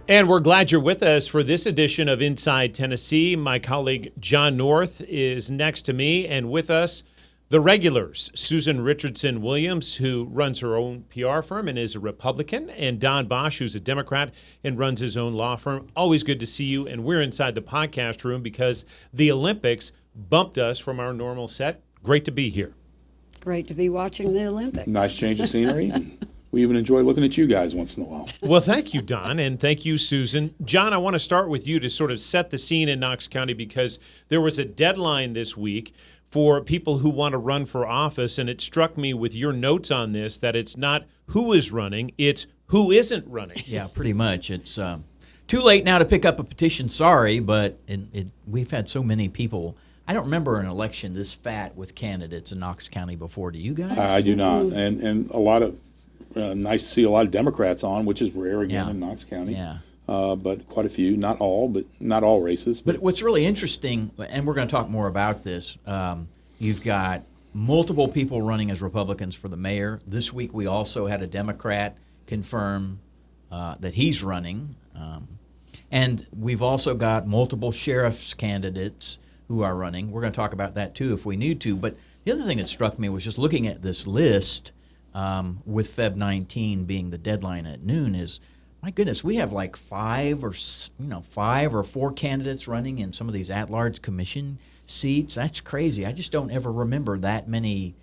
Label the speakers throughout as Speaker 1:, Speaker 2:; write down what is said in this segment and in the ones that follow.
Speaker 1: And we're glad you're with us for this edition of Inside Tennessee. My colleague John North is next to me, and with us, the regulars, Susan Richardson Williams, who runs her own PR firm and is a Republican, and Don Bosch, who's a Democrat and runs his own law firm. Always good to see you, and we're inside the podcast room because the Olympics bumped us from our normal set. Great to be here.
Speaker 2: Great to be watching the Olympics.
Speaker 3: Nice change of scenery. We even enjoy looking at you guys once in a while.
Speaker 1: Well, thank you, Don, and thank you, Susan. John, I want to start with you to sort of set the scene in Knox County because there was a deadline this week for people who want to run for office, and it struck me with your notes on this that it's not who is running, it's who isn't running.
Speaker 4: Yeah, pretty much. It's too late now to pick up a petition, sorry, but we've had so many people. I don't remember an election this fat with candidates in Knox County before. Do you guys?
Speaker 3: I do not, and a lot of nice to see a lot of Democrats on, which is rare again in Knox County.
Speaker 4: Yeah.
Speaker 3: But quite a few, not all, but not all races.
Speaker 4: But what's really interesting, and we're going to talk more about this, you've got multiple people running as Republicans for the mayor. This week we also had a Democrat confirm that he's running. And we've also got multiple sheriff's candidates who are running. We're going to talk about that too if we need to. But the other thing that struck me was just looking at this list with Feb 19 being the deadline at noon is, my goodness, we have like five or four candidates running in some of these at-large commission seats. That's crazy. I just don't ever remember that many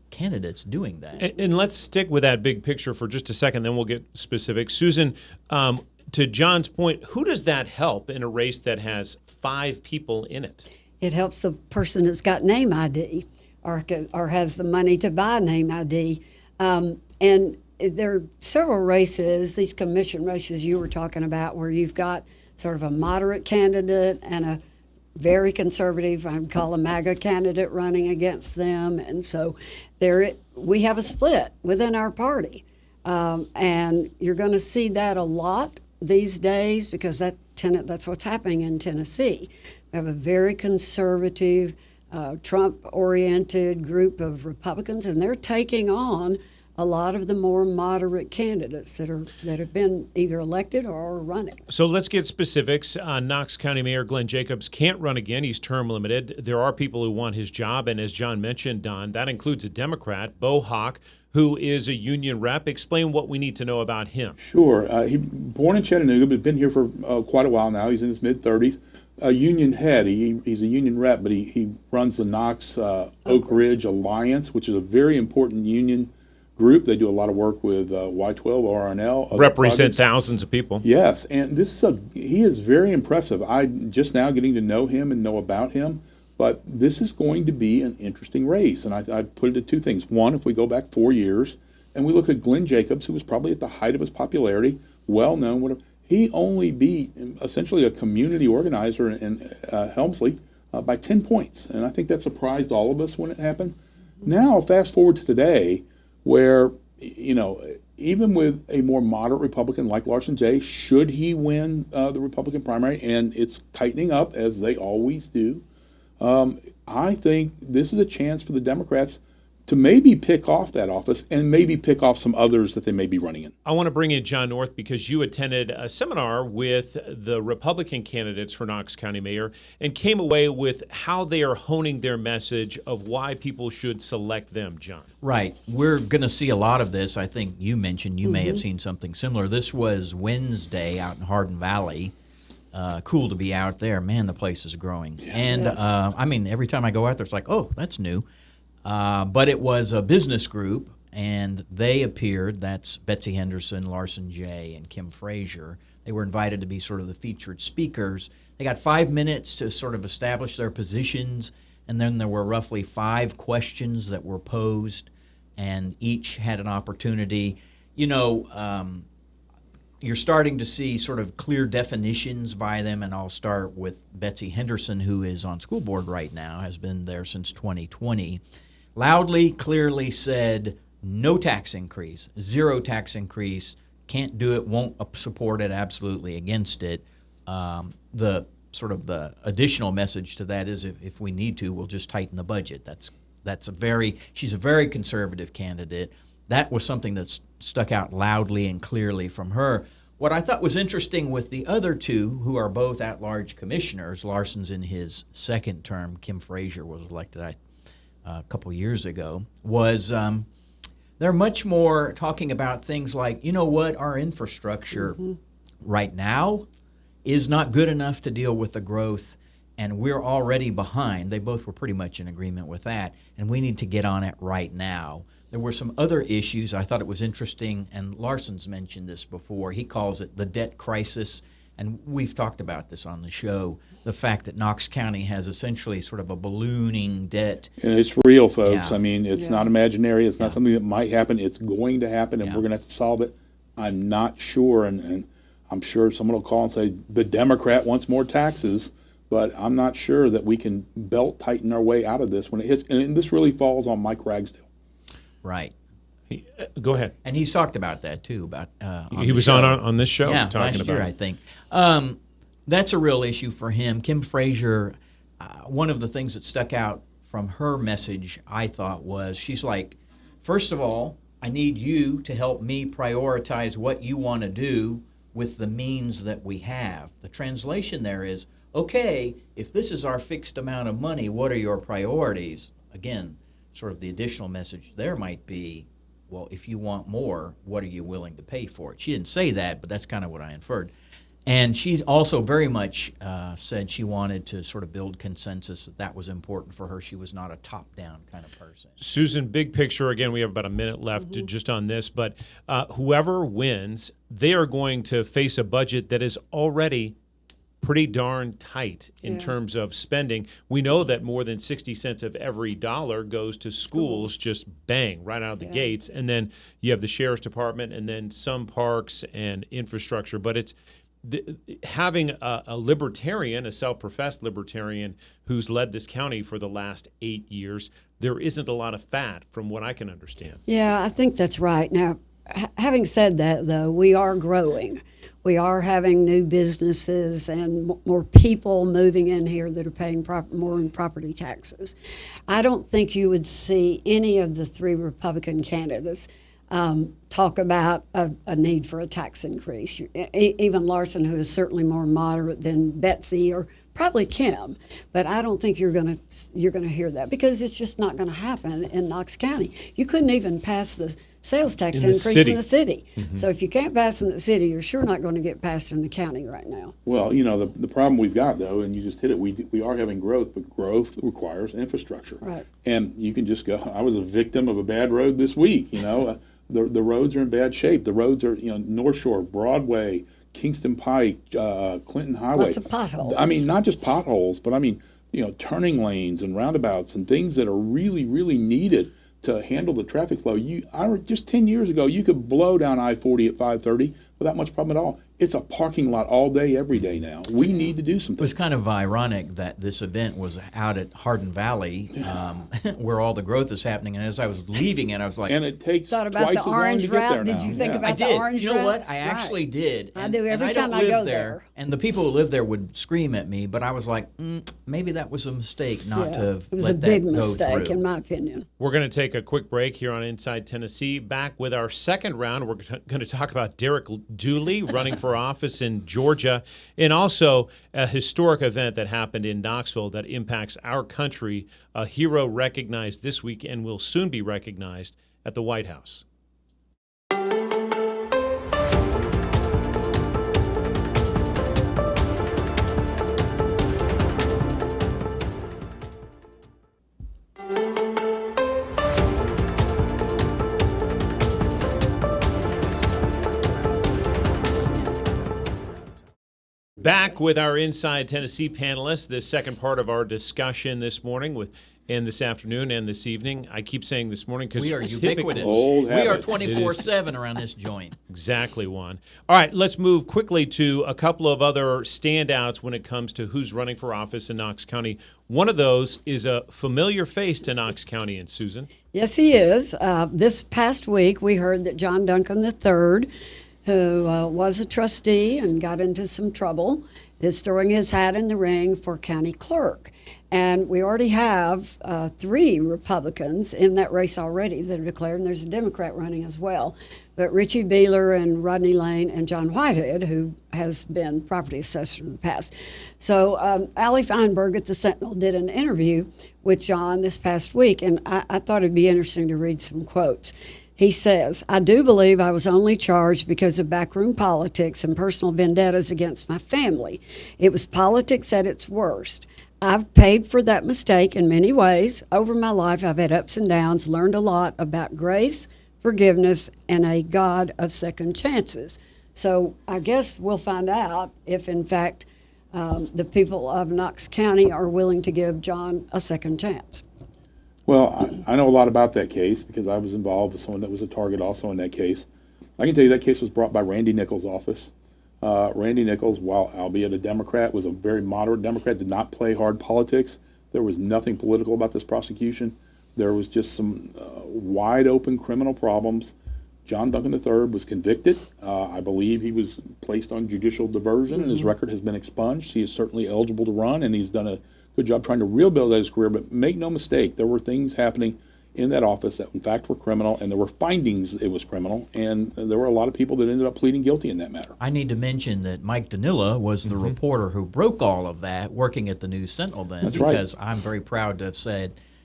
Speaker 4: candidates doing that.
Speaker 1: And let's stick with that big picture for just a second, then we'll get specific. Susan, to John's point, who does that help in a race that has 5 people in it?
Speaker 2: It helps the person that's got name ID or has the money to buy name ID. And there are several races, these commission races you were talking about, where you've got sort of a moderate candidate and a very conservative, I would call a MAGA candidate running against them. And so we have a split within our party. And you're going to see that a lot these days because that's what's happening in Tennessee. We have a very conservative, Trump-oriented group of Republicans, and they're taking on a lot of the more moderate candidates that have been either elected or are running.
Speaker 1: So let's get specifics. Knox County Mayor Glenn Jacobs can't run again. He's term limited. There are people who want his job, and as John mentioned, Don, that includes a Democrat, Bo Hawk, who is a union rep. Explain what we need to know about him.
Speaker 3: Sure. He born in Chattanooga, but been here for quite a while now. He's in his mid-30s. A union head. He's a union rep, but he runs the Knox Oak Ridge Alliance, which is a very important union group. They do a lot of work with Y12, RNL.
Speaker 1: Represent thousands of people.
Speaker 3: Yes, and he is very impressive. I'm just now getting to know him and know about him, but this is going to be an interesting race. And I put it to 2 things. One, if we go back 4 years and we look at Glenn Jacobs, who was probably at the height of his popularity, well-known, whatever, he only beat essentially a community organizer in Helmsley by 10 points. And I think that surprised all of us when it happened. Now, fast forward to today, where, even with a more moderate Republican like Larson J., should he win the Republican primary, and it's tightening up as they always do, I think this is a chance for the Democrats to maybe pick off that office and maybe pick off some others that they may be running in.
Speaker 1: I want to bring in John North because you attended a seminar with the Republican candidates for Knox County Mayor and came away with how they are honing their message of why people should select them, John.
Speaker 4: Right. We're going to see a lot of this. I think you mentioned you may have seen something similar. This was Wednesday out in Hardin Valley. Cool to be out there. Man, the place is growing. Yeah. And,
Speaker 2: yes.
Speaker 4: Every time I go out there, it's like, oh, that's new. But it was a business group, and they appeared. That's Betsy Henderson, Larson J., and Kim Frazier. They were invited to be sort of the featured speakers. They got 5 minutes to sort of establish their positions, and then there were roughly 5 questions that were posed, and each had an opportunity. You're starting to see sort of clear definitions by them, and I'll start with Betsy Henderson, who is on school board right now, has been there since 2020. Loudly, clearly said, no tax increase, 0 tax increase, can't do it, won't support it, absolutely against it. The additional message to that is if we need to, we'll just tighten the budget. She's a very conservative candidate. That was something that stuck out loudly and clearly from her. What I thought was interesting with the other two, who are both at-large commissioners, Larson's in his second term, Kim Frazier was elected a couple years ago, was they're much more talking about things like, you know what, our infrastructure right now is not good enough to deal with the growth, and we're already behind. They both were pretty much in agreement with that, and we need to get on it right now. There were some other issues. I thought it was interesting, and Larson's mentioned this before. He calls it the debt crisis, and we've talked about this on the show, the fact that Knox County has essentially sort of a ballooning debt.
Speaker 3: And it's real, folks.
Speaker 4: Yeah.
Speaker 3: I mean, it's not imaginary. It's not something that might happen. It's going to happen, and we're going to have to solve it. I'm not sure, and I'm sure someone will call and say, the Democrat wants more taxes, but I'm not sure that we can belt tighten our way out of this when it hits. And this really falls on Mike Ragsdale.
Speaker 4: Right.
Speaker 1: Go ahead.
Speaker 4: And he's talked about that, too. About
Speaker 1: He was on this show
Speaker 4: yeah,
Speaker 1: talking
Speaker 4: last
Speaker 1: about
Speaker 4: year,
Speaker 1: it.
Speaker 4: I think. That's a real issue for him. Kim Frazier, one of the things that stuck out from her message, I thought, was she's like, first of all, I need you to help me prioritize what you want to do with the means that we have. The translation there is, okay, if this is our fixed amount of money, what are your priorities? Again, sort of the additional message there might be, well, if you want more, what are you willing to pay for it? She didn't say that, but that's kind of what I inferred. And she also very much said she wanted to sort of build consensus, that was important for her. She was not a top-down kind of person.
Speaker 1: Susan, big picture, again, we have about a minute left just on this, but whoever wins, they are going to face a budget that is already pretty darn tight in terms of spending. We know that more than 60 cents of every dollar goes to schools, just bang, right out of the gates. And then you have the sheriff's department and then some parks and infrastructure. But it's having a libertarian, a self-professed libertarian who's led this county for the last 8 years, there isn't a lot of fat from what I can understand.
Speaker 2: Yeah, I think that's right. Now, having said that, though, we are growing. We are having new businesses and more people moving in here that are paying more in property taxes. I don't think you would see any of the three Republican candidates talk about a need for a tax increase. Even Larson, who is certainly more moderate than Betsy or probably Kim, but I don't think you're going to hear that because it's just not going to happen in Knox County. You couldn't even pass the sales tax increase in the city. So if you can't pass in the city, you're sure not going to get passed in the county right now.
Speaker 3: Well, you know, the problem we've got, though, and you just hit it, we are having growth, but growth requires infrastructure.
Speaker 2: Right.
Speaker 3: And you can just go, I was a victim of a bad road this week, you know. The roads are in bad shape. The roads are, you know, North Shore, Broadway, Kingston Pike, Clinton Highway.
Speaker 2: Lots of potholes.
Speaker 3: I mean, not just potholes, but I mean, you know, turning lanes and roundabouts and things that are really, really needed to handle the traffic flow. Just 10 years ago, you could blow down I-40 at 5:30 without much problem at all. It's a parking lot all day, every day now. We need to do some
Speaker 4: It was
Speaker 3: things.
Speaker 4: kind of ironic that this event was out at Hardin Valley, where all the growth is happening. And as I was leaving it, I was like,
Speaker 3: And it takes
Speaker 2: Thought about
Speaker 3: twice
Speaker 2: the
Speaker 3: as long
Speaker 2: orange
Speaker 3: to get there
Speaker 2: route? Did
Speaker 3: now.
Speaker 2: you think
Speaker 3: Yeah.
Speaker 2: about
Speaker 4: I
Speaker 2: the
Speaker 4: did.
Speaker 2: orange
Speaker 4: You know
Speaker 2: route?
Speaker 4: what? I
Speaker 2: Right.
Speaker 4: actually did.
Speaker 2: I do every
Speaker 4: and
Speaker 2: time
Speaker 4: don't
Speaker 2: I go
Speaker 4: live
Speaker 2: there.
Speaker 4: And the people who live there would scream at me, but I was like, maybe that was a mistake not to have
Speaker 2: It was
Speaker 4: let
Speaker 2: a big
Speaker 4: that go
Speaker 2: mistake,
Speaker 4: through.
Speaker 2: in my opinion.
Speaker 1: We're going to take a quick break here on Inside Tennessee. Back with our second round, we're going to talk about Derek Dooley running for office in Georgia, and also a historic event that happened in Knoxville that impacts our country, a hero recognized this week and will soon be recognized at the White House. Back with our Inside Tennessee panelists, this second part of our discussion this morning and this afternoon and this evening. I keep saying this morning because
Speaker 4: We are
Speaker 1: it's
Speaker 4: ubiquitous.
Speaker 3: Old
Speaker 4: We are
Speaker 3: habits.
Speaker 4: 24/7 around this joint.
Speaker 1: Exactly, Juan. All right, let's move quickly to a couple of other standouts when it comes to who's running for office in Knox County. One of those is a familiar face to Knox County, and Susan.
Speaker 2: Yes, he is. This past week, we heard that John Duncan III, who was a trustee and got into some trouble, is throwing his hat in the ring for county clerk. And we already have 3 Republicans in that race already that are declared, and there's a Democrat running as well. But Richie Beeler and Rodney Lane and John Whitehead, who has been property assessor in the past. So Allie Feinberg at the Sentinel did an interview with John this past week, and I thought it'd be interesting to read some quotes. He says, "I do believe I was only charged because of backroom politics and personal vendettas against my family. It was politics at its worst. I've paid for that mistake in many ways. Over my life, I've had ups and downs, learned a lot about grace, forgiveness, and a God of second chances." So I guess we'll find out if, in fact, the people of Knox County are willing to give John a second chance.
Speaker 3: Well, I know a lot about that case because I was involved with someone that was a target also in that case. I can tell you that case was brought by Randy Nichols' office. Randy Nichols, while albeit a Democrat, was a very moderate Democrat, did not play hard politics. There was nothing political about this prosecution. There was just some wide open criminal problems. John Duncan III was convicted. I believe he was placed on judicial diversion, and his record has been expunged. He is certainly eligible to run, and he's done a good job trying to rebuild his career. But make no mistake, there were things happening in that office that in fact were criminal, and there were findings it was criminal, and there were a lot of people that ended up pleading guilty in that matter.
Speaker 4: I need to mention that Mike Danila was the reporter who broke all of that, working at the News Sentinel then.
Speaker 3: That's
Speaker 4: because
Speaker 3: right.
Speaker 4: I'm very proud to have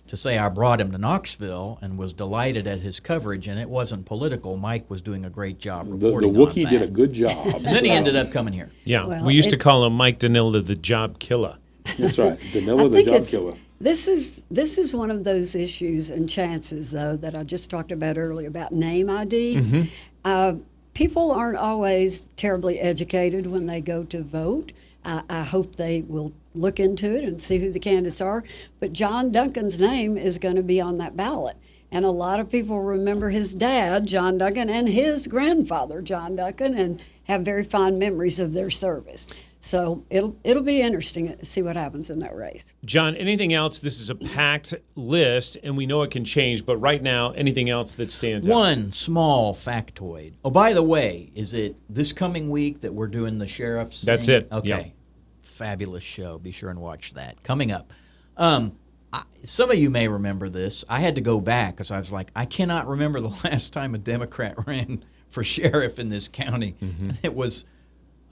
Speaker 4: to say I brought him to Knoxville and was delighted at his coverage, and it wasn't political. Mike was doing a great job
Speaker 3: The
Speaker 4: reporting
Speaker 3: Wookiee
Speaker 4: on
Speaker 3: did
Speaker 4: that.
Speaker 3: a good job.
Speaker 4: And then he ended up coming here.
Speaker 1: Yeah,
Speaker 2: Well,
Speaker 1: we used to call him Mike Danila the job killer.
Speaker 3: That's right. Danilo
Speaker 2: I
Speaker 3: the
Speaker 2: think
Speaker 3: job
Speaker 2: it's
Speaker 3: killer.
Speaker 2: this is one of those issues and chances though that I just talked about earlier about name ID. People aren't always terribly educated when they go to vote. I hope they will look into it and see who the candidates are. But John Duncan's name is going to be on that ballot. And a lot of people remember his dad, John Duncan, and his grandfather, John Duncan, and have very fond memories of their service. So it'll be interesting to see what happens in that race.
Speaker 1: John, anything else? This is a packed list, and we know it can change, but right now, anything else that stands out?
Speaker 4: One small factoid. Oh, by the way, is it this coming week that we're doing the sheriff's
Speaker 1: That's
Speaker 4: thing?
Speaker 1: it.
Speaker 4: Okay.
Speaker 1: Yeah.
Speaker 4: Fabulous show. Be sure and watch that. Coming up. Some of you may remember this. I had to go back because I was like, I cannot remember the last time a Democrat ran for sheriff in this county. And it was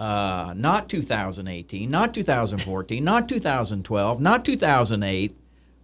Speaker 4: not 2018, not 2014, not 2012, not 2008.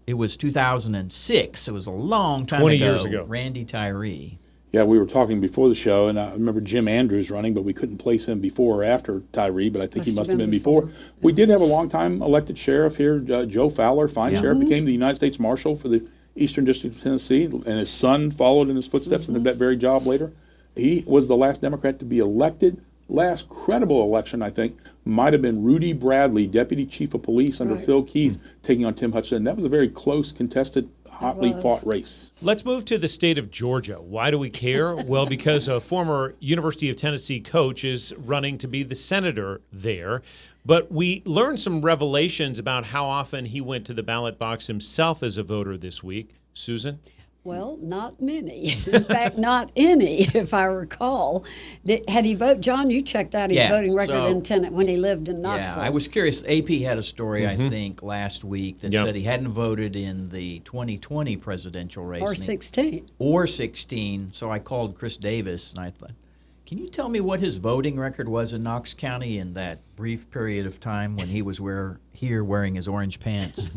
Speaker 4: It was 2006. It was a long time
Speaker 1: 20
Speaker 4: ago.
Speaker 1: years ago.
Speaker 4: Randy Tyree.
Speaker 3: Yeah, we were talking before the show, and I remember Jim Andrews running, but we couldn't place him before or after Tyree, but I think he must have been before. We did have a long-time elected sheriff here, Joe Fowler, fine sheriff, became the United States Marshal for the Eastern District of Tennessee, and his son followed in his footsteps and did that very job later. He was the last Democrat to be elected. Last credible election, I think, might have been Rudy Bradley, Deputy Chief of Police under Phil Keith, taking on Tim Hutchinson. That was a very close, contested, hotly fought race.
Speaker 1: Let's move to the state of Georgia. Why do we care? Well, because a former University of Tennessee coach is running to be the senator there. But we learned some revelations about how often he went to the ballot box himself as a voter this week. Susan?
Speaker 2: Well, not many. In fact, not any, if I recall. Had he voted? John, you checked out his voting record in Tennessee when he lived in Knoxville.
Speaker 4: Yeah, I was curious. AP had a story, I think, last week that said he hadn't voted in the 2020 presidential race.
Speaker 2: Or 16.
Speaker 4: Or 16. So I called Chris Davis, and I thought, can you tell me what his voting record was in Knox County in that brief period of time when he was here wearing his orange pants?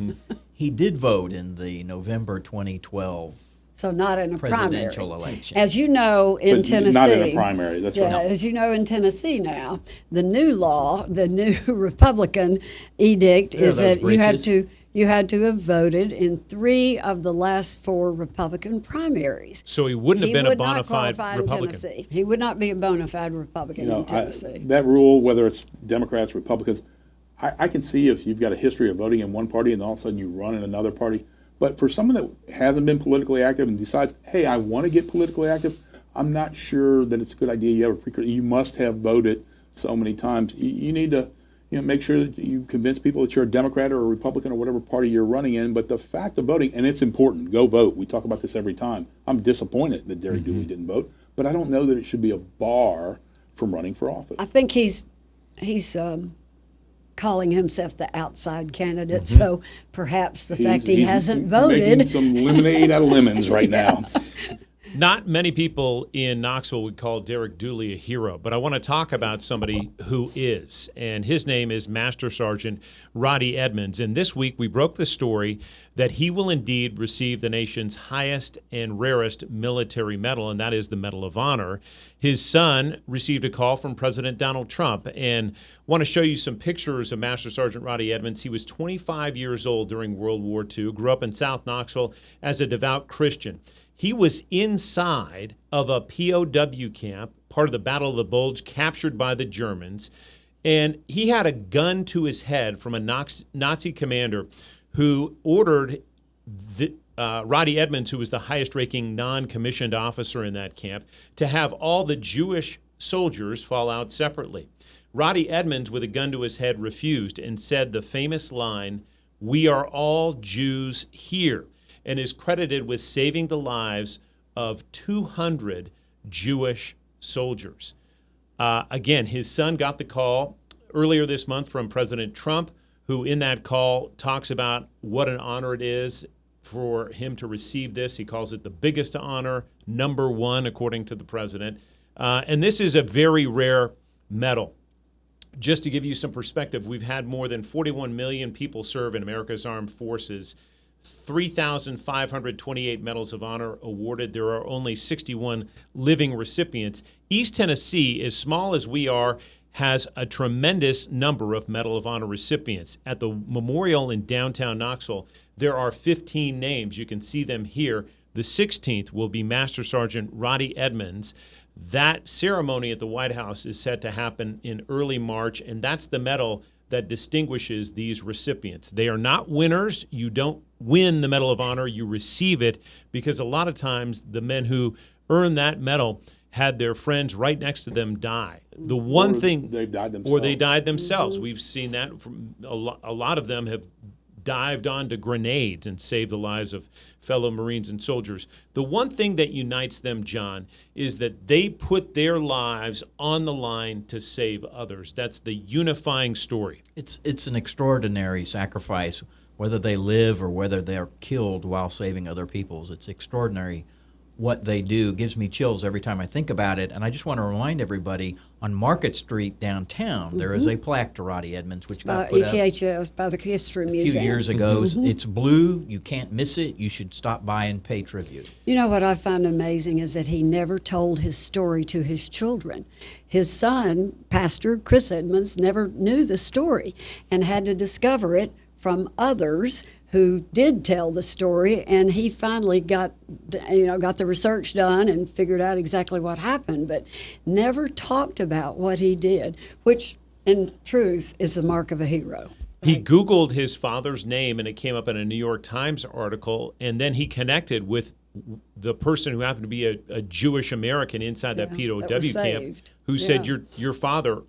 Speaker 4: He did vote in the November 2012
Speaker 2: So not in a
Speaker 4: presidential
Speaker 2: primary.
Speaker 4: election.
Speaker 2: As you know, in
Speaker 3: But
Speaker 2: Tennessee.
Speaker 3: not in a primary, that's right.
Speaker 2: As you know, in Tennessee now, the new law, the new Republican edict is that you had to have voted in 3 of the last 4 Republican primaries.
Speaker 1: So he wouldn't have been a
Speaker 2: would
Speaker 1: bona
Speaker 2: not
Speaker 1: fide
Speaker 2: qualify in
Speaker 1: Republican.
Speaker 2: Tennessee. He would not be a bona fide Republican in Tennessee.
Speaker 3: That rule, whether it's Democrats, Republicans, I can see if you've got a history of voting in one party and all of a sudden you run in another party. But for someone that hasn't been politically active and decides, hey, I want to get politically active, I'm not sure that it's a good idea. You must have voted so many times. You need to make sure that you convince people that you're a Democrat or a Republican or whatever party you're running in. But the fact of voting, and it's important, go vote. We talk about this every time. I'm disappointed that Derry Dooley didn't vote, but I don't know that it should be a bar from running for office.
Speaker 2: I think he's calling himself the outside candidate. So perhaps the fact he hasn't
Speaker 3: Making
Speaker 2: voted.
Speaker 3: some lemonade out of lemons right now.
Speaker 1: Not many people in Knoxville would call Derek Dooley a hero, but I want to talk about somebody who is, and his name is Master Sergeant Roddy Edmonds. And this week we broke the story that he will indeed receive the nation's highest and rarest military medal, and that is the Medal of Honor. His son received a call from President Donald Trump, and want to show you some pictures of Master Sergeant Roddy Edmonds. He was 25 years old during World War II, grew up in South Knoxville as a devout Christian. He was inside of a POW camp, part of the Battle of the Bulge, captured by the Germans, and he had a gun to his head from a Nazi commander who ordered Roddy Edmonds, who was the highest-ranking non-commissioned officer in that camp, to have all the Jewish soldiers fall out separately. Roddy Edmonds, with a gun to his head, refused and said the famous line, "We are all Jews here," and is credited with saving the lives of 200 Jewish soldiers. Again, his son got the call earlier this month from President Trump, who in that call talks about what an honor it is for him to receive this. He calls it the biggest honor, number one, according to the president. And this is a very rare medal. Just to give you some perspective, we've had more than 41 million people serve in America's armed forces. 3,528 medals of honor awarded. There are only 61 living recipients. East Tennessee, as small as we are, has a tremendous number of Medal of Honor recipients. At the memorial in downtown Knoxville, there are 15 names. You can see them here. The 16th will be Master Sergeant Roddy Edmonds. That ceremony at the White House is set to happen in early March, and that's the medal that distinguishes these recipients. They are not winners. You don't win the Medal of Honor, you receive it, because a lot of times the men who earn that medal had their friends right next to them die. The one thing,
Speaker 3: they died themselves.
Speaker 1: or they died themselves. We've seen that from a lot of them have dived onto grenades and saved the lives of fellow Marines and soldiers. The one thing that unites them, John, is that they put their lives on the line to save others. That's the unifying story.
Speaker 4: It's an extraordinary sacrifice, whether they live or whether they're killed while saving other people's. It's extraordinary what they do. It gives me chills every time I think about it. And I just want to remind everybody, on Market Street downtown, there is a plaque to Roddy Edmonds, which got put up
Speaker 2: ETHS, by the History
Speaker 4: a
Speaker 2: Museum.
Speaker 4: few years ago. It's blue. You can't miss it. You should stop by and pay tribute.
Speaker 2: You know what I find amazing is that he never told his story to his children. His son, Pastor Chris Edmonds, never knew the story and had to discover it from others who did tell the story, and he finally got the research done and figured out exactly what happened, but never talked about what he did, which in truth is the mark of a hero.
Speaker 1: He Googled his father's name, and it came up in a New York Times article, and then he connected with the person who happened to be a Jewish American inside that POW
Speaker 2: that was
Speaker 1: camp,
Speaker 2: saved.
Speaker 1: who said, your father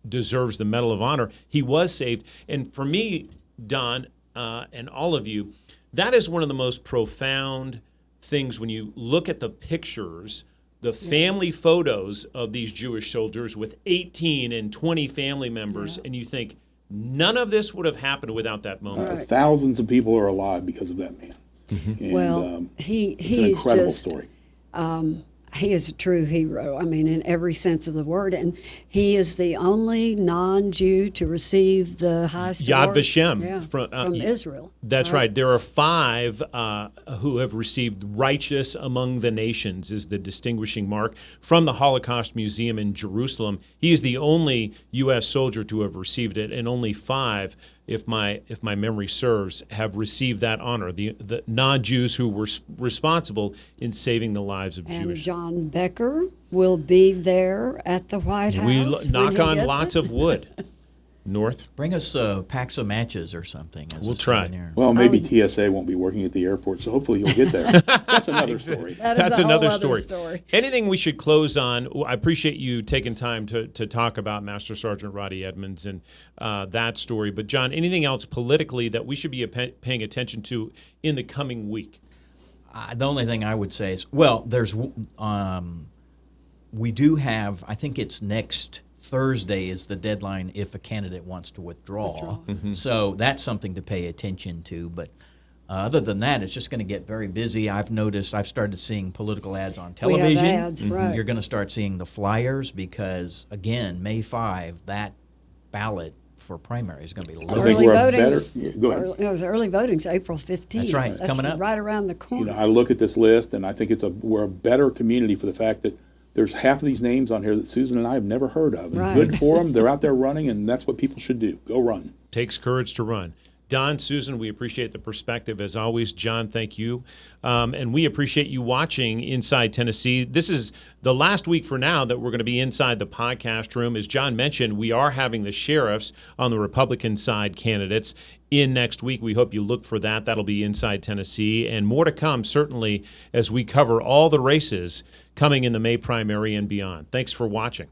Speaker 1: deserves the Medal of Honor. He was saved. And for me, Don, and all of you, that is one of the most profound things when you look at the pictures, the family photos of these Jewish soldiers with 18 and 20 family members, and you think none of this would have happened without that moment.
Speaker 3: Thousands of people are alive because of that man. And,
Speaker 2: Well,
Speaker 3: it's an
Speaker 2: he's
Speaker 3: incredible
Speaker 2: just
Speaker 3: story.
Speaker 2: he is a true hero. I mean, in every sense of the word, and he is the only non-Jew to receive the highest
Speaker 1: Yad
Speaker 2: award.
Speaker 1: Vashem
Speaker 2: from Israel.
Speaker 1: That's right. There are 5 who have received Righteous Among the Nations is the distinguishing mark from the Holocaust Museum in Jerusalem. He is the only U.S. soldier to have received it, and only 5, if my memory serves, have received that honor. The non-Jews who were responsible in saving the lives of
Speaker 2: And
Speaker 1: Jewish.
Speaker 2: John Becker will be there at the White House.
Speaker 1: We
Speaker 2: when
Speaker 1: knock
Speaker 2: he
Speaker 1: on
Speaker 2: gets
Speaker 1: lots
Speaker 2: it.
Speaker 1: of wood. North.
Speaker 4: Bring us packs of matches or something. As
Speaker 1: We'll
Speaker 4: a
Speaker 1: try.
Speaker 4: souvenir.
Speaker 3: Well, maybe TSA won't be working at the airport, so hopefully you'll get there. That's another story.
Speaker 2: That is a
Speaker 1: another
Speaker 2: whole other story.
Speaker 1: Anything we should close on? I appreciate you taking time to talk about Master Sergeant Roddy Edmonds and that story. But, John, anything else politically that we should be paying attention to in the coming week?
Speaker 4: The only thing I would say is, well, there's we do have, I think it's next Thursday is the deadline if a candidate wants to withdraw. So that's something to pay attention to. But other than that, it's just going to get very busy. I've started seeing political ads on television.
Speaker 2: We have ads, right.
Speaker 4: You're going to start seeing the flyers because, again, May 5, that ballot for primary is going to be
Speaker 3: I
Speaker 4: loaded.
Speaker 3: think
Speaker 2: Early
Speaker 3: we're
Speaker 2: voting.
Speaker 3: better. Yeah, go ahead.
Speaker 2: It was early voting's April 15th.
Speaker 4: That's right, coming up.
Speaker 2: Right around the corner.
Speaker 3: I look at this list and I think we're a better community for the fact that there's half of these names on here that Susan and I have never heard of. And
Speaker 2: Right.
Speaker 3: good for them. They're out there running, and that's what people should do. Go run.
Speaker 1: Takes courage to run. Don, Susan, we appreciate the perspective as always. John, thank you. And we appreciate you watching Inside Tennessee. This is the last week for now that we're going to be inside the podcast room. As John mentioned, we are having the sheriffs on the Republican side candidates in next week. We hope you look for that. That'll be Inside Tennessee. And more to come, certainly, as we cover all the races coming in the May primary and beyond. Thanks for watching.